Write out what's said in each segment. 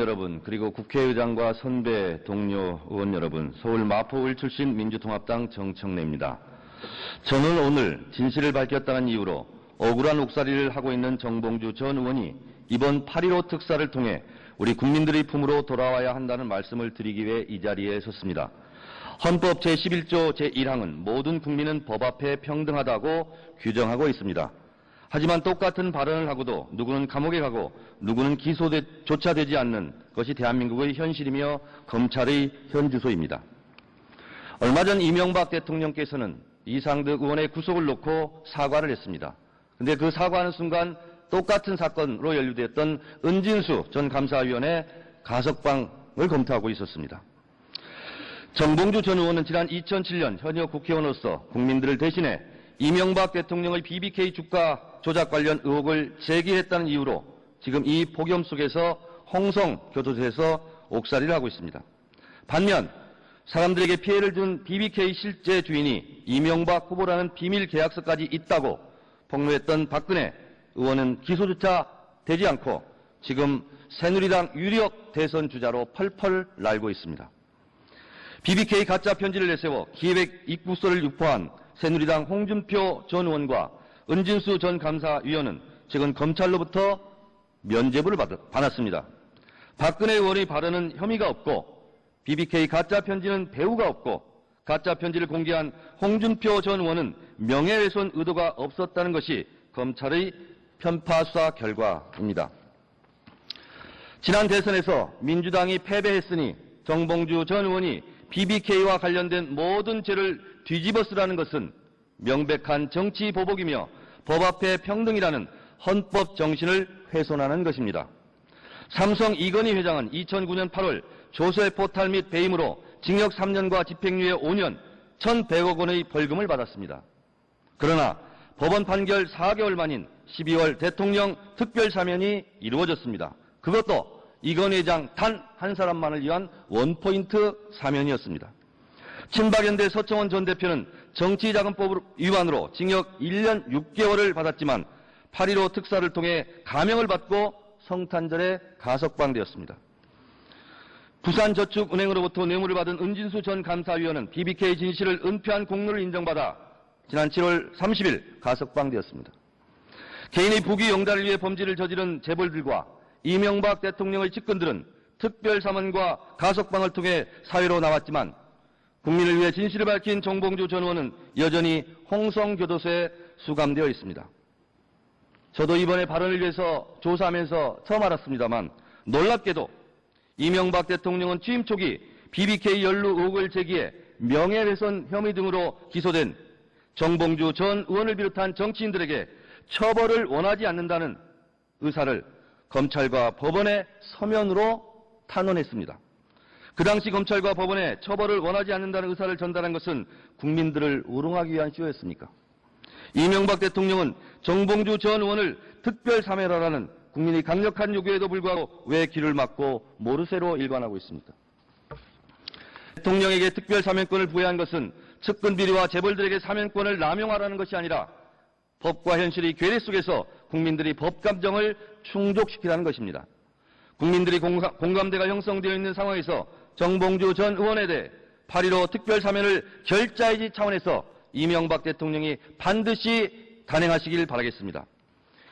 여러분, 그리고 국회의장과 선배 동료 의원 여러분, 서울 마포을 출신 민주통합당 정청래입니다. 저는 오늘 진실을 밝혔다는 이유로 억울한 옥살이를 하고 있는 정봉주 전 의원이 이번 8.15 특사를 통해 우리 국민들의 품으로 돌아와야 한다는 말씀을 드리기 위해 이 자리에 섰습니다. 헌법 제11조 제1항은 모든 국민은 법 앞에 평등하다고 규정하고 있습니다. 하지만 똑같은 발언을 하고도 누구는 감옥에 가고 누구는 기소조차 되지 않는 것이 대한민국의 현실이며 검찰의 현 주소입니다. 얼마 전 이명박 대통령께서는 이상득 의원의 구속을 놓고 사과를 했습니다. 그런데 그 사과하는 순간 똑같은 사건으로 연루됐던 은진수 전 감사위원의 가석방을 검토하고 있었습니다. 정봉주 전 의원은 지난 2007년 현역 국회의원으로서 국민들을 대신해 이명박 대통령의 BBK 주가 조작 관련 의혹을 제기했다는 이유로 지금 이 폭염 속에서 홍성교도소에서 옥살이를 하고 있습니다. 반면 사람들에게 피해를 준 BBK 실제 주인이 이명박 후보라는 비밀 계약서까지 있다고 폭로했던 박근혜 의원은 기소조차 되지 않고 지금 새누리당 유력 대선 주자로 펄펄 날고 있습니다. BBK 가짜 편지를 내세워 기획 입국서를 유포한 새누리당 홍준표 전 의원과 은진수 전 감사위원은 최근 검찰로부터 면죄부를 받았습니다. 박근혜 의원의 발언은 혐의가 없고 BBK 가짜 편지는 배후가 없고 가짜 편지를 공개한 홍준표 전 의원은 명예훼손 의도가 없었다는 것이 검찰의 편파 수사 결과입니다. 지난 대선에서 민주당이 패배했으니 정봉주 전 의원이 BBK와 관련된 모든 죄를 뒤집어 쓰라는 것은 명백한 정치 보복이며 법 앞에 평등이라는 헌법 정신을 훼손하는 것입니다. 삼성 이건희 회장은 2009년 8월 조세포 탈 및 배임으로 징역 3년과 집행유예 5년, 1,100억 원의 벌금을 받았습니다. 그러나 법원 판결 4개월 만인 12월 대통령 특별사면이 이루어졌습니다. 그것도 이건희 회장 단 한 사람만을 위한 원포인트 사면이었습니다. 친박연대 서청원 전 대표는 정치자금법 위반으로 징역 1년 6개월을 받았지만 8.15 특사를 통해 감형을 받고 성탄절에 가석방되었습니다. 부산저축은행으로부터 뇌물을 받은 은진수 전 감사위원은 BBK 진실을 은폐한 공로를 인정받아 지난 7월 30일 가석방되었습니다. 개인의 부귀 영달을 위해 범죄를 저지른 재벌들과 이명박 대통령의 측근들은 특별사면과 가석방을 통해 사회로 나왔지만 국민을 위해 진실을 밝힌 정봉주 전 의원은 여전히 홍성교도소에 수감되어 있습니다. 저도 이번에 발언을 위해서 조사하면서 처음 알았습니다만 놀랍게도 이명박 대통령은 취임 초기 BBK 연루 의혹을 제기해 명예훼손 혐의 등으로 기소된 정봉주 전 의원을 비롯한 정치인들에게 처벌을 원하지 않는다는 의사를 검찰과 법원의 서면으로 탄원했습니다. 그 당시 검찰과 법원에 처벌을 원하지 않는다는 의사를 전달한 것은 국민들을 우롱하기 위한 쇼였습니까? 이명박 대통령은 정봉주 전 의원을 특별사면하라는 국민의 강력한 요구에도 불구하고 왜 귀를 막고 모르쇠로 일관하고 있습니까? 대통령에게 특별사면권을 부여한 것은 측근 비리와 재벌들에게 사면권을 남용하라는 것이 아니라 법과 현실의 괴리 속에서 국민들이 법감정을 충족시키라는 것입니다. 국민들이 공감대가 형성되어 있는 상황에서 정봉주 전 의원에 대해 8.15 특별사면을 결자해지 차원에서 이명박 대통령이 반드시 단행하시길 바라겠습니다.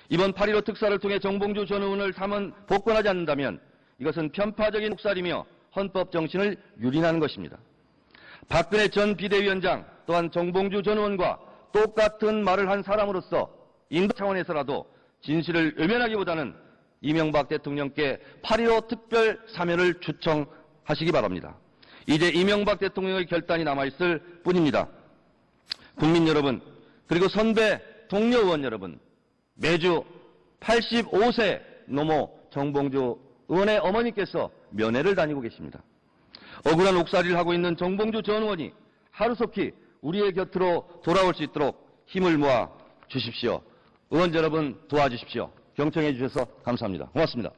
이번 8.15 특사를 통해 정봉주 전 의원을 사면 복권하지 않는다면 이것은 편파적인 옥살이며 헌법 정신을 유린하는 것입니다. 박근혜 전 비대위원장 또한 정봉주 전 의원과 똑같은 말을 한 사람으로서 인도 차원에서라도 진실을 외면하기보다는 이명박 대통령께 8.15 특별사면을 추청하시기 바랍니다. 이제 이명박 대통령의 결단이 남아있을 뿐입니다. 국민 여러분, 그리고 선배 동료 의원 여러분, 매주 85세 노모 정봉주 의원의 어머니께서 면회를 다니고 계십니다. 억울한 옥살이를 하고 있는 정봉주 전 의원이 하루속히 우리의 곁으로 돌아올 수 있도록 힘을 모아 주십시오. 의원 여러분 도와주십시오. 경청해 주셔서 감사합니다. 고맙습니다.